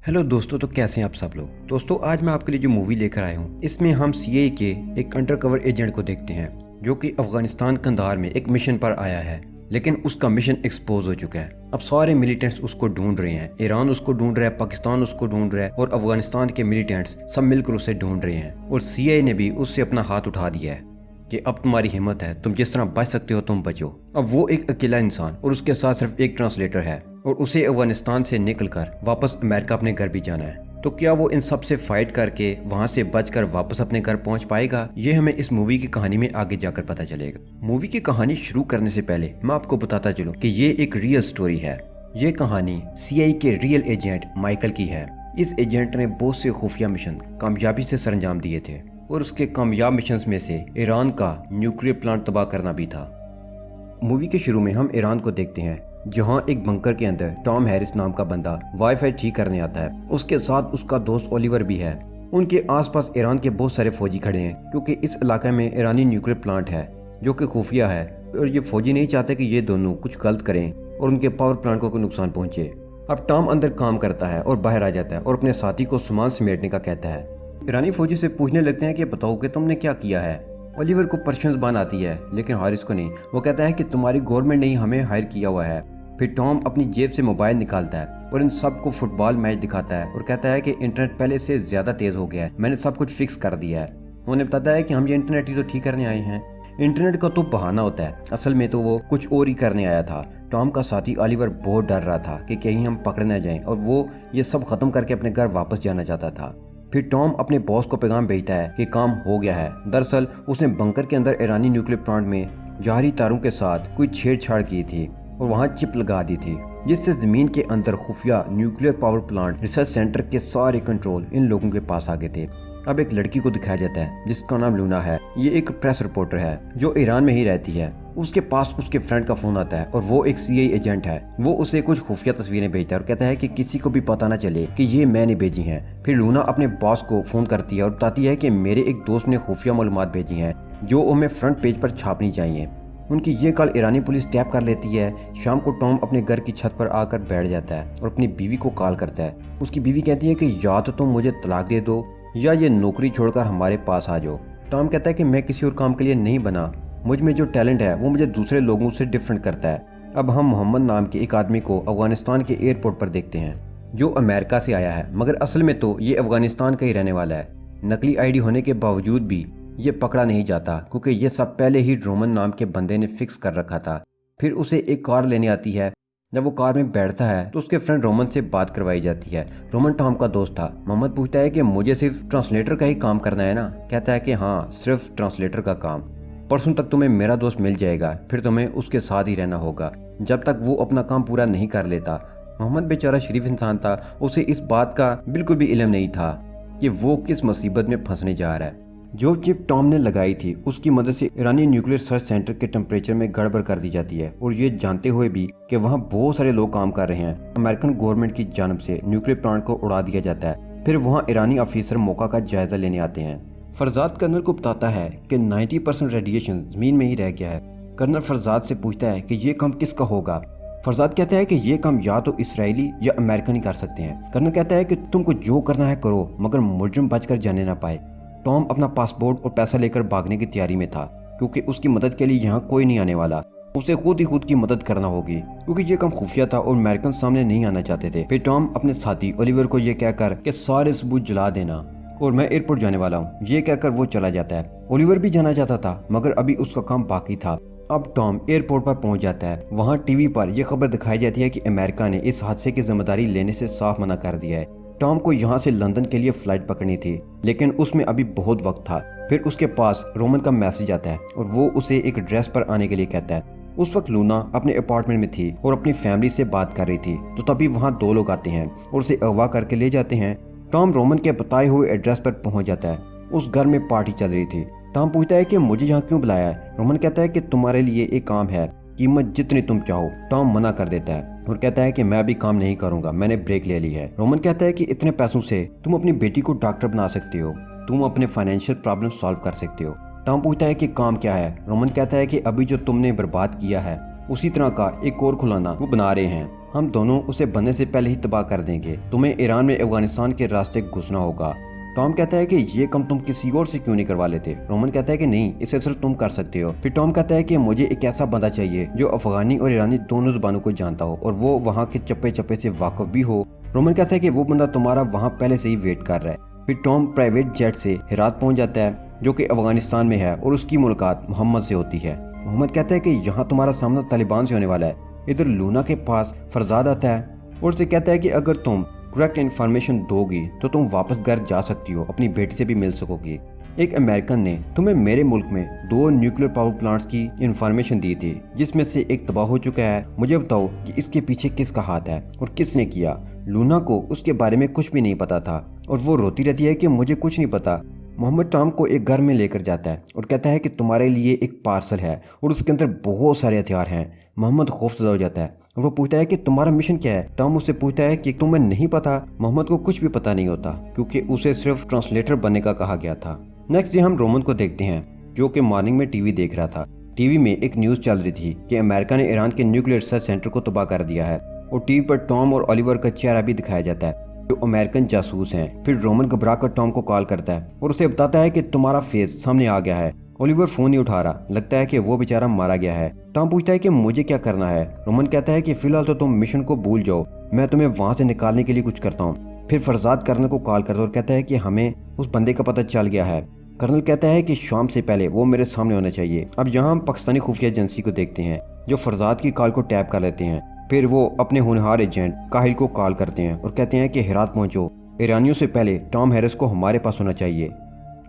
Hello दोस्तों, तो कैसे हैं आप सब लोग। दोस्तों, आज मैं आपके लिए जो मूवी लेकर आया हूँ, इसमें हम सीआईए के एक अंडरकवर एजेंट को देखते हैं जो कि अफगानिस्तान कंधार में एक मिशन पर आया है, लेकिन उसका मिशन एक्सपोज हो चुका है। अब सारे मिलिटेंट्स उसको ढूंढ रहे हैं, ईरान उसको ढूंढ रहा है, पाकिस्तान उसको ढूंढ रहा है और अफगानिस्तान के मिलिटेंट्स सब मिलकर उसे ढूंढ रहे हैं। और सीआईए ने भी उससे अपना हाथ उठा दिया है कि अब तुम्हारी हिम्मत है, तुम जिस तरह बच सकते हो तुम बचो। अब वो एक अकेला इंसान और उसके साथ सिर्फ एक ट्रांसलेटर है और उसे अफगानिस्तान से निकलकर वापस अमेरिका अपने घर भी जाना है। तो क्या वो इन सब से फाइट करके वहां से बचकर वापस अपने घर पहुंच पाएगा? ये हमें इस मूवी की कहानी में आगे जाकर पता चलेगा। मूवी की कहानी शुरू करने से पहले मैं आपको बताता चलूं कि ये एक रियल स्टोरी है। ये कहानी सीआईए के रियल एजेंट माइकल की है। इस एजेंट ने बहुत से खुफिया मिशन कामयाबी से सरंजाम दिए थे और उसके कामयाब मिशन में से ईरान का न्यूक्लियर प्लांट तबाह करना भी था। मूवी के शुरू में हम ईरान को देखते हैं, जहां एक बंकर के अंदर टॉम हैरिस नाम का बंदा वाईफाई ठीक करने आता है। उसके साथ उसका दोस्त ओलिवर भी है। उनके आसपास ईरान के बहुत सारे फौजी खड़े हैं, क्योंकि इस इलाके में ईरानी न्यूक्लियर प्लांट है जो कि खुफिया है और ये फौजी नहीं चाहते कि ये दोनों कुछ गलत करें और उनके पावर प्लांट को कोई नुकसान पहुंचे। अब टॉम अंदर काम करता है और बाहर आ जाता है और अपने साथी को सामान समेटने का कहता है। ईरानी फौजी से पूछने लगते हैं कि बताओ कि तुमने क्या किया है। ओलिवर को पर्शियन ज़बान आती है, लेकिन हारिस को नहीं। वो कहता है कि तुम्हारी गवर्नमेंट ने ही हमें हायर किया हुआ है। फिर टॉम अपनी जेब से मोबाइल निकालता है और इन सब को फुटबॉल मैच दिखाता है और कहता है कि इंटरनेट पहले से ज़्यादा तेज़ हो गया है, मैंने सब कुछ फिक्स कर दिया है। उन्हें बताता है कि हम ये इंटरनेट ही तो ठीक करने आए हैं। इंटरनेट का तो बहाना होता है, असल में तो वो कुछ और ही करने आया था। टॉम का साथी ओलिवर बहुत डर रहा था कि कहीं हम पकड़ न जाएं और वो ये सब खत्म करके अपने घर वापस जाना चाहता था। फिर टॉम अपने बॉस को पैगाम भेजता है कि काम हो गया है। दरअसल उसने बंकर के अंदर ईरानी न्यूक्लियर प्लांट में जारी तारों के साथ कोई छेड़छाड़ की थी और वहां चिप लगा दी थी, जिससे जमीन के अंदर खुफिया nuclear power plant research centre के सारे कंट्रोल इन लोगों के पास आ गए थे। अब एक लड़की को दिखाया जाता है जिसका नाम लूना है। ये एक प्रेस रिपोर्टर है जो ईरान में ही रहती है। उसके पास उसके फ्रेंड का फोन आता है और वो एक सीआईए एजेंट है। वो उसे कुछ खुफिया तस्वीरें भेजता है और कहता है कि किसी को भी पता ना चले कि ये मैंने भेजी हैं। फिर लूना अपने बॉस को फोन करती है और बताती है कि मेरे एक दोस्त ने खुफिया मालूमात भेजी हैं जो हमें फ्रंट पेज पर छापनी चाहिए। उनकी ये कॉल ईरानी पुलिस टैप कर लेती है। शाम को टॉम अपने घर की छत पर आकर बैठ जाता है और अपनी बीवी को कॉल करता है। उसकी बीवी कहती है कि या तो तुम मुझे तलाक दे दो या ये नौकरी छोड़कर हमारे पास आ जाओ। टॉम कहता है कि मैं किसी और काम के लिए नहीं बना, मुझ में जो टैलेंट है वो मुझे दूसरे लोगों से डिफरेंट करता है। अब हम मोहम्मद नाम के एक आदमी को अफगानिस्तान के एयरपोर्ट पर देखते हैं जो अमेरिका से आया है, मगर असल में तो ये अफगानिस्तान का ही रहने वाला है। नकली आईडी होने के बावजूद भी ये पकड़ा नहीं जाता, क्योंकि ये सब पहले ही रोमन नाम के बंदे ने फिक्स कर रखा था। फिर उसे एक कार लेने आती है। जब वो कार में बैठता है तो उसके फ्रेंड रोमन से बात करवाई जाती है। रोमन टॉम का दोस्त था। मोहम्मद पूछता है कि मुझे सिर्फ ट्रांसलेटर का ही काम करना है ना? कहता है कि हाँ, सिर्फ ट्रांसलेटर का काम। परसों तक तुम्हें मेरा दोस्त मिल जाएगा, फिर तुम्हें उसके साथ ही रहना होगा जब तक वो अपना काम पूरा नहीं कर लेता। मोहम्मद बेचारा शरीफ इंसान था, उसे इस बात का बिल्कुल भी इल्म नहीं था कि वो किस मुसीबत में फंसने जा रहा है। जो चिप टॉम ने लगाई थी उसकी मदद से ईरानी न्यूक्लियर रिसर्च सेंटर के टेम्परेचर में गड़बड़ कर दी जाती है, और ये जानते हुए भी कि वहाँ बहुत सारे लोग काम कर रहे हैं। अमेरिकन गवर्नमेंट की जानब से न्यूक्लियर प्लांट को उड़ा दिया जाता है। फिर वहाँ ईरानी ऑफिसर मौका का जायजा लेने आते हैं। फरजाद कर्नल को बताता है कि 90% रेडिएशन जमीन में ही रह गया है। कर्नल फरजाद से पूछता है कि ये काम किसका होगा। फरजाद कहता है कि ये काम या तो इसराइली या अमेरिकन ही कर सकते हैं। कर्नल कहता है कि तुमको जो करना है करो, मगर मुजरिम बचकर जाने ना पाए। टॉम अपना पासपोर्ट और पैसा लेकर भागने की तैयारी में था, क्योंकि उसकी मदद के लिए यहाँ कोई नहीं आने वाला। उसे खुद ही खुद की मदद करना होगी, क्योंकि ये काम खुफिया था और अमेरिकन सामने नहीं आना चाहते थे। फिर टॉम अपने साथी ओलिवर को ये कहकर कि सारे सबूत जला देना और मैं एयरपोर्ट जाने वाला हूँ, ये कहकर वो चला जाता है। ओलिवर भी जाना चाहता था, मगर अभी उसका काम बाकी था। अब टॉम एयरपोर्ट पर पहुंच जाता है। वहाँ टीवी पर यह खबर दिखाई जाती है कि अमेरिका ने इस हादसे की जिम्मेदारी लेने से साफ मना कर दिया है। टॉम को यहाँ से लंदन के लिए फ्लाइट पकड़नी थी, लेकिन उसमें अभी बहुत वक्त था। फिर उसके पास रोमन का मैसेज आता है और वो उसे एक ड्रेस पर आने के लिए कहता है। उस वक्त लूना अपने अपार्टमेंट में थी और अपनी फैमिली से बात कर रही थी, तो तभी वहाँ दो लोग आते हैं और उसे अगवा करके ले जाते हैं। टॉम रोमन के बताए हुए एड्रेस पर पहुंच जाता है। उस घर में पार्टी चल रही थी। टॉम पूछता है कि मुझे यहाँ क्यों बुलाया है। रोमन कहता है कि तुम्हारे लिए एक काम है, कीमत जितनी तुम चाहो। टॉम मना कर देता है और कहता है कि मैं अभी काम नहीं करूंगा, मैंने ब्रेक ले ली है। रोमन कहता है कि इतने पैसों से तुम अपनी बेटी को डॉक्टर बना सकते हो, तुम अपने फाइनेंशियल प्रॉब्लम सॉल्व कर सकते हो। टॉम पूछता है कि काम क्या है। रोमन कहता है कि अभी जो तुमने बर्बाद किया है उसी तरह का एक और खुलाना वो बना रहे हैं। ہم دونوں اسے بننے سے پہلے ہی تباہ کر دیں گے، تمہیں ایران میں افغانستان کے راستے گھسنا ہوگا۔ ٹام کہتا ہے کہ یہ کم تم کسی اور سے کیوں نہیں کروا لیتے؟ رومن کہتا ہے کہ نہیں، اسے صرف تم کر سکتے ہو۔ پھر ٹام کہتا ہے کہ مجھے ایک ایسا بندہ چاہیے جو افغانی اور ایرانی دونوں زبانوں کو جانتا ہو اور وہ وہاں کے چپے چپے سے واقف بھی ہو۔ رومن کہتا ہے کہ وہ بندہ تمہارا وہاں پہلے سے ہی ویٹ کر رہا ہے۔ پھر ٹام پرائیویٹ جیٹ سے ہرات پہنچ جاتا ہے جو کہ افغانستان میں ہے اور اس کی ملاقات محمد سے ہوتی ہے۔ محمد کہتا ہے کہ یہاں تمہارا سامنا طالبان سے ہونے والا ہے۔ ادھر لونا کے پاس فرزاد آتا ہے اور اسے کہتا ہے کہ اگر تم کریکٹ انفارمیشن دو گی تو تم واپس گھر جا سکتی ہو، اپنی بیٹی سے بھی مل سکو گی۔ ایک امریکن نے تمہیں میرے ملک میں 2 نیوکلیر پاور پلانٹس کی انفارمیشن دی تھی جس میں سے ایک تباہ ہو چکا ہے، مجھے بتاؤ کہ اس کے پیچھے کس کا ہاتھ ہے اور کس نے کیا؟ لونا کو اس کے بارے میں کچھ بھی نہیں پتا تھا اور وہ روتی رہتی ہے کہ مجھے کچھ نہیں پتا۔ محمد ٹام کو ایک گھر میں لے کر جاتا ہے اور کہتا ہے کہ تمہارے لیے ایک پارسل ہے اور اس کے اندر بہت سارے ہتھیار ہیں۔ محمد خوفزدہ ہو جاتا ہے اور وہ پوچھتا ہے کہ تمہارا مشن کیا ہے؟ ٹام اس سے پوچھتا ہے کہ تمہیں نہیں پتا؟ محمد کو کچھ بھی پتا نہیں ہوتا کیونکہ اسے صرف ٹرانسلیٹر بننے کا کہا گیا تھا۔ نیکسٹ ڈے ہم رومن کو دیکھتے ہیں جو کہ مارننگ میں ٹی وی دیکھ رہا تھا۔ ٹی وی میں ایک نیوز چل رہی تھی کہ امریکہ نے ایران کے نیوکلیر ریسرچ سینٹر کو تباہ کر دیا ہے اور ٹی وی پر ٹام اور اولیور کا چہرہ بھی دکھایا جاتا ہے جو امریکن جاسوس ہیں۔ پھر رومن گھبرا کر ٹام کو کال کرتا ہے اور اسے بتاتا ہے کہ تمہارا فیس سامنے آ گیا ہے۔ اولیور فون نہیں اٹھا رہا، لگتا ہے کہ وہ بیچارہ مارا گیا ہے۔ ٹام پوچھتا ہے کہ مجھے کیا کرنا ہے؟ رومن کہتا ہے کہ فی الحال تو تم مشن کو بھول جاؤ، میں تمہیں وہاں سے نکالنے کے لیے کچھ کرتا ہوں۔ پھر فرزاد کرنل کو کال کرتا ہے اور کہتا ہے کہ ہمیں اس بندے کا پتہ چل گیا ہے۔ کرنل کہتا ہے کہ شام سے پہلے وہ میرے سامنے ہونا چاہیے۔ اب یہاں ہم پاکستانی خفیہ ایجنسی کو دیکھتے ہیں جو فرزاد کی کال کو ٹیپ کر لیتے ہیں۔ پھر وہ اپنے ہونہار ایجنٹ کاہل کو کال کرتے ہیں اور کہتے ہیں کہ ہرات پہنچو، ایرانیوں سے پہلے ٹام ہیرس کو ہمارے پاس ہونا چاہیے،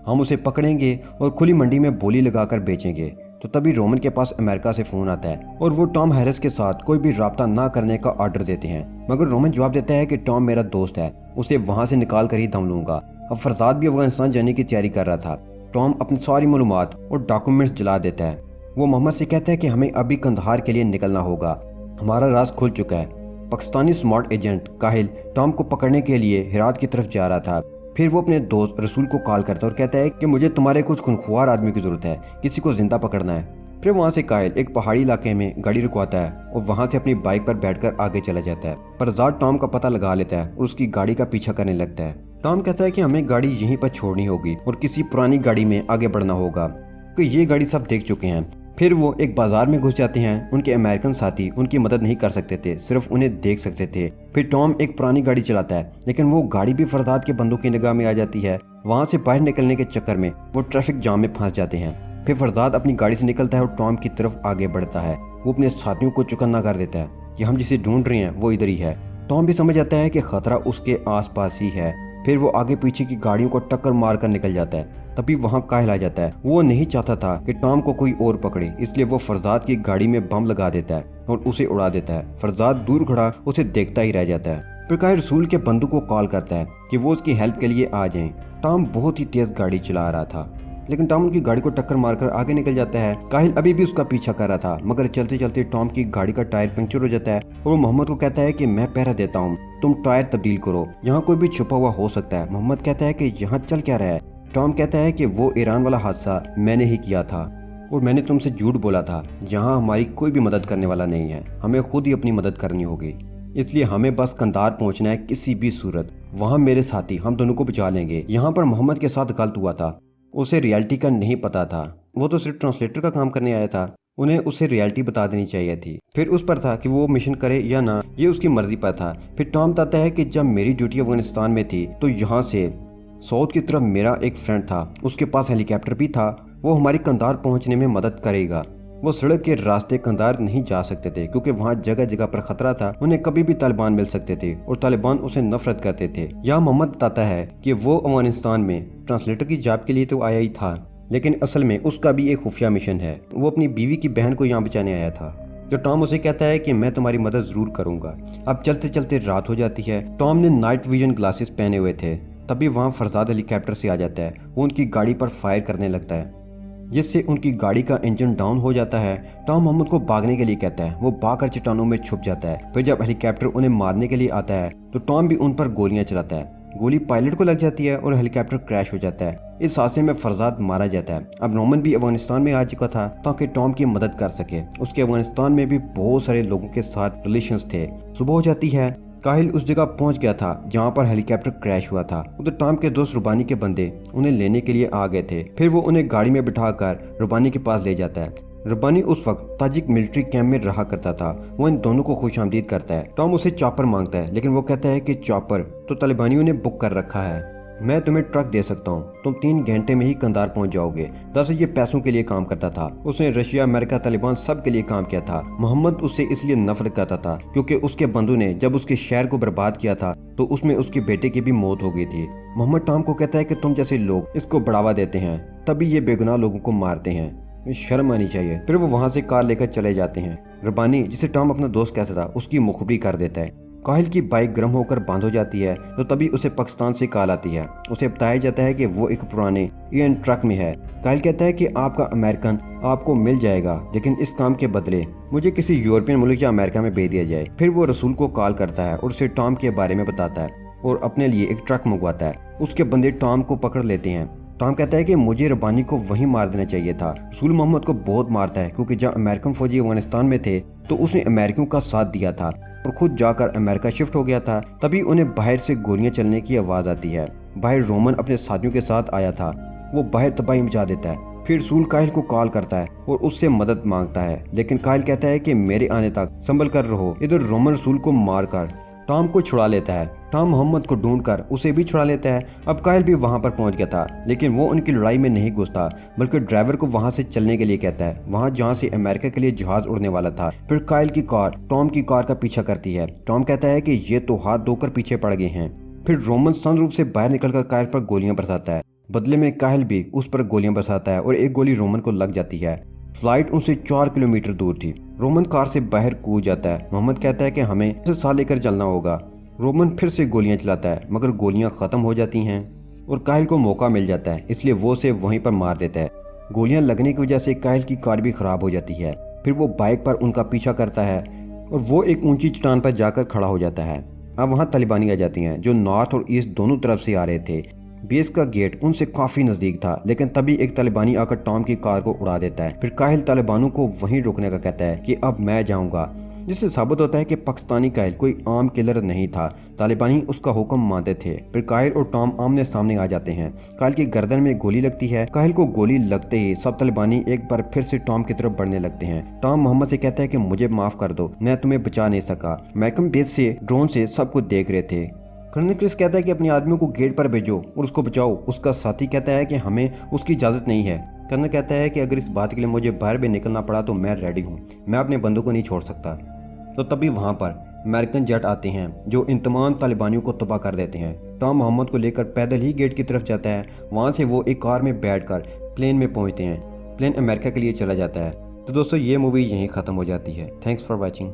ہم اسے پکڑیں گے اور کھلی منڈی میں بولی لگا کر بیچیں گے۔ تو تبھی رومن کے پاس امریکہ سے فون آتا ہے اور وہ ٹام ہیرس کے ساتھ کوئی بھی رابطہ نہ کرنے کا آرڈر دیتے ہیں، مگر رومن جواب دیتا ہے کہ ٹام میرا دوست ہے، اسے وہاں سے نکال کر ہی دم لوں گا۔ اب فرزاد بھی افغانستان جانے کی تیاری کر رہا تھا۔ ٹام اپنی ساری معلومات اور ڈاکومنٹس جلا دیتا ہے۔ وہ محمد سے کہتا ہے کہ ہمیں ابھی قندھار کے لیے نکلنا ہوگا، ہمارا راز کھل چکا ہے۔ پاکستانی سمارٹ ایجنٹ کاہل ٹام کو پکڑنے کے لیے ہرات کی طرف جا رہا تھا۔ پھر وہ اپنے دوست رسول کو کال کرتا ہے اور کہتا ہے کہ مجھے تمہارے کچھ خونخوار آدمی کی ضرورت ہے، کسی کو زندہ پکڑنا ہے۔ پھر وہاں سے کاہل ایک پہاڑی علاقے میں گاڑی رکواتا ہے اور وہاں سے اپنی بائک پر بیٹھ کر آگے چلا جاتا ہے۔ فرزاد ٹام کا پتہ لگا لیتا ہے اور اس کی گاڑی کا پیچھا کرنے لگتا ہے۔ ٹام کہتا ہے کہ ہمیں گاڑی یہیں پر چھوڑنی ہوگی اور کسی پرانی گاڑی میں آگے بڑھنا ہوگا کیونکہ یہ گاڑی سب دیکھ چکے ہیں۔ پھر وہ ایک بازار میں گھس جاتے ہیں۔ ان کے امریکن ساتھی ان کی مدد نہیں کر سکتے تھے، صرف انہیں دیکھ سکتے تھے۔ پھر ٹام ایک پرانی گاڑی چلاتا ہے لیکن وہ گاڑی بھی فرزاد کے بندوں کی نگاہ میں آ جاتی ہے۔ وہاں سے باہر نکلنے کے چکر میں وہ ٹریفک جام میں پھنس جاتے ہیں۔ پھر فرزاد اپنی گاڑی سے نکلتا ہے اور ٹام کی طرف آگے بڑھتا ہے۔ وہ اپنے ساتھیوں کو چوکنا کر دیتا ہے کہ ہم جسے ڈھونڈ رہے ہیں وہ ادھر ہی ہے۔ ٹام بھی سمجھ جاتا ہے کہ خطرہ اس کے آس پاس ہی ہے۔ پھر وہ آگے پیچھے کی گاڑیوں کو ٹکر مار کر نکل جاتا ہے۔ تبھی وہاں کاہل آ جاتا ہے۔ وہ نہیں چاہتا تھا کہ ٹام کو کوئی اور پکڑے، اس لیے وہ فرزاد کی گاڑی میں بم لگا دیتا ہے اور اسے اڑا دیتا ہے۔ فرزاد دور کھڑا اسے دیکھتا ہی رہ جاتا ہے۔ پھر کاہل رسول کے بندوں کو کال کرتا ہے کہ وہ اس کی ہیلپ کے لیے آ جائیں۔ ٹام بہت ہی تیز گاڑی چلا رہا تھا لیکن ٹام ان کی گاڑی کو ٹکر مار کر آگے نکل جاتا ہے۔ کاہل ابھی بھی اس کا پیچھا کر رہا تھا مگر چلتے چلتے ٹام کی گاڑی کا ٹائر پنکچر ہو جاتا ہے اور وہ محمد کو کہتا ہے کہ میں پہرا دیتا ہوں، تم ٹائر تبدیل کرو، یہاں کوئی بھی چھپا ہوا ہو سکتا ہے۔ محمد کہتا ہے کہ یہاں چل کیا رہا ہے؟ ٹام کہتا ہے کہ وہ ایران والا حادثہ میں نے ہی کیا تھا اور میں نے تم سے جھوٹ بولا تھا، جہاں ہماری کوئی بھی مدد کرنے والا نہیں ہے، ہمیں خود ہی اپنی مدد کرنی ہوگی، اس لیے ہمیں بس قندھار پہنچنا ہے کسی بھی صورت، وہاں میرے ساتھی ہم دونوں کو بچا لیں گے۔ یہاں پر محمد کے ساتھ غلط ہوا تھا، اسے ریالٹی کا نہیں پتا تھا، وہ تو صرف ٹرانسلیٹر کا کام کرنے آیا تھا، انہیں اسے ریالٹی بتا دینی چاہیے تھی۔ پھر اس پر تھا کہ وہ مشن کرے یا نہ، یہ اس کی مرضی پر تھا۔ پھر ٹام بتاتا ہے کہ جب میری ڈیوٹی افغانستان میں تھی تو یہاں سے ساؤتھ کی طرف میرا ایک فرینڈ تھا، اس کے پاس ہیلی کاپٹر بھی تھا، وہ ہماری قندھار پہنچنے میں مدد کرے گا۔ وہ سڑک کے راستے قندھار نہیں جا سکتے تھے کیونکہ وہاں جگہ جگہ پر خطرہ تھا، انہیں کبھی بھی طالبان مل سکتے تھے اور طالبان اسے نفرت کرتے تھے۔ یہاں محمد بتاتا ہے کہ وہ افغانستان میں ٹرانسلیٹر کی جاب کے لیے تو آیا ہی تھا لیکن اصل میں اس کا بھی ایک خفیہ مشن ہے، وہ اپنی بیوی کی بہن کو یہاں بچانے آیا تھا۔ تو ٹام اسے کہتا ہے کہ میں تمہاری مدد ضرور کروں گا۔ اب چلتے چلتے رات ہو جاتی ہے۔ ٹام نے نائٹ ویژن گلاسز پہنے ہوئے تھے، تبھی وہاں فرزاد ہیلی کاپٹر سے آ جاتا ہے، وہ ان کی گاڑی پر فائر کرنے لگتا ہے جس سے ان کی گاڑی کا انجن ڈاؤن ہو جاتا ہے۔ ٹام محمد کو بھاگنے کے لیے کہتا ہے، وہ بھاگ کر چٹانوں میں چھپ جاتا ہے۔ پھر جب ہیلی کاپٹر انہیں مارنے کے لیے آتا ہے تو ٹام بھی ان پر گولیاں چلاتا ہے، گولی پائلٹ کو لگ جاتی ہے اور ہیلی کاپٹر کریش ہو جاتا ہے۔ इस हादसे में फरजाद मारा जाता है। अब रोमन भी अफगानिस्तान में आ चुका था ताकि टॉम की मदद कर सके। उसके अफगानिस्तान में भी बहुत सारे लोगों के साथ रिलेशंस थे। सुबह हो जाती है, काहिल उस जगह पहुंच गया था जहां पर हेलीकॉप्टर क्रैश हुआ था। उधर टॉम के दोस्त रुबानी के बंदे उन्हें लेने के लिए आ गए थे। फिर वो उन्हें गाड़ी में बिठाकर रुबानी के पास ले जाता है। रुबानी उस वक्त ताजिक मिलिट्री कैंप में रहा करता था। वो इन दोनों को खुशामदीद करता है। टॉम उसे चॉपर मांगता है, लेकिन वो कहता है कि चॉपर तो तालिबानियों ने बुक कर रखा है, मैं तुम्हें ट्रक दे सकता हूँ, तुम 3 घंटे में ही कंधार पहुंच जाओगे। दरअसल ये पैसों के लिए काम करता था। उसने रशिया, अमेरिका, तालिबान सब के लिए काम किया था। मोहम्मद उससे इसलिए नफरत करता था क्योंकि उसके बंधु ने जब उसके शहर को बर्बाद किया था तो उसमें उसके बेटे की भी मौत हो गई थी। मोहम्मद टॉम को कहता है कि तुम जैसे लोग इसको बढ़ावा देते हैं, तभी ये बेगुनाह लोगों को मारते हैं, शर्म आनी चाहिए। फिर वो वहाँ से कार लेकर चले जाते हैं। रुबानी, जिसे टॉम अपना दोस्त कहता था, उसकी मुखबरी कर देता है। काहिल की बाइक गर्म होकर बंद हो जाती है तो तभी उसे पाकिस्तान से कॉल आती है। उसे बताया जाता है कि वो एक पुराने ईएन ट्रक में है। काहिल कहता है कि आपका अमेरिकन आपको मिल जाएगा, लेकिन इस काम के बदले मुझे किसी यूरोपियन मुल्क या अमेरिका में भेज दिया जाए। फिर वो रसूल को कॉल करता है और उसे टॉम के बारे में बताता है और अपने लिए एक ट्रक मंगवाता है। उसके बंदे टॉम को पकड़ लेते हैं। टॉम कहता है कि मुझे रुबानी को वहीं मार देना चाहिए था। रसूल मोहम्मद को बहुत मारता है क्योंकि जब अमेरिकन फौजी अफगानिस्तान में थे तो उसने अमेरिकियों का साथ दिया था और खुद जाकर अमेरिका शिफ्ट हो गया था। तभी उन्हें बाहर से गोलियां चलने की आवाज़ आती है। बाहर रोमन अपने साथियों के साथ आया था। वो बाहर तबाही मचा देता है। फिर रसूल काहिल को कॉल करता है और उससे मदद मांगता है, लेकिन काहिल कहता है कि मेरे आने तक संभल कर रहो। इधर रोमन रसूल को मारकर टॉम को छुड़ा लेता है। टॉम मोहम्मद को ढूंढकर उसे भी छुड़ा लेता है। अब काहिल भी वहां पर पहुंच गया था, लेकिन वो उनकी लड़ाई में नहीं घुसता, बल्कि ड्राइवर को वहां से चलने के लिए कहता है, वहां जहां से अमेरिका के लिए जहाज उड़ने वाला था। फिर काहिल की कार टॉम की कार का पीछा करती है। टॉम कहता है कि ये तो हाथ धोकर पीछे पड़ गए हैं। फिर रोमन सनरूफ से बाहर निकलकर काहिल पर गोलियां बरसाता है। बदले में काहिल भी उस पर गोलियां बरसाता है और एक गोली रोमन को लग जाती है। फ्लाइट उनसे 4 किलोमीटर दूर थी। रोमन कार से बाहर कूद जाता है। मोहम्मद कहता है कि हमें इसे साथ लेकर चलना होगा। रोमन फिर से गोलियां चलाता है, मगर गोलियां खत्म हो जाती हैं और काहिल को मौका मिल जाता है, इसलिए वो उसे वहीं पर मार देता है। गोलियां लगने की वजह से काहिल की कार भी खराब हो जाती है। फिर वो बाइक पर उनका पीछा करता है और वो एक ऊंची चट्टान पर जाकर खड़ा हो जाता है। अब वहाँ तालिबानी आ जाती हैं जो नॉर्थ और ईस्ट दोनों तरफ से आ रहे थे। बेस का गेट उनसे काफी नजदीक था, लेकिन तभी एक तालिबानी आकर टॉम की कार को उड़ा देता है। फिर काहिल तालिबानों को वहीं रोकने का कहता है कि अब मैं जाऊंगा, जिससे साबित होता है कि पाकिस्तानी काहिल कोई आम किलर नहीं था। तालिबानी उसका हुक्म मानते थे। फिर काहिल और टॉम आमने सामने आ जाते हैं। काहिल की गर्दन में गोली लगती है। काहिल को गोली लगते ही सब तालिबानी एक बार फिर से टॉम की तरफ बढ़ने लगते हैं। टॉम मोहम्मद से कहता है कि मुझे माफ कर दो, मैं तुम्हें बचा नहीं सका। अमेरिकन बेस से ड्रोन से सब कुछ देख रहे थे। कर्नल क्रिस कहता है कि अपने आदमियों को गेट पर भेजो और उसको बचाओ। उसका साथी कहता है कि हमें उसकी इजाज़त नहीं है। कर्नल कहता है कि अगर इस बात के लिए मुझे बाहर भी निकलना पड़ा तो मैं रेडी हूँ, मैं अपने बंदों को नहीं छोड़ सकता। तो तभी वहाँ पर अमेरिकन जेट आते हैं जो इन तमाम तालिबानियों को तबाह कर देते हैं। टॉम मोहम्मद को लेकर पैदल ही गेट की तरफ जाता है। वहाँ से वो एक कार में बैठकर प्लेन में पहुँचते हैं। प्लेन अमेरिका के लिए चला जाता है। तो दोस्तों ये मूवी यहीं ख़त्म हो जाती है। Thanks for watching.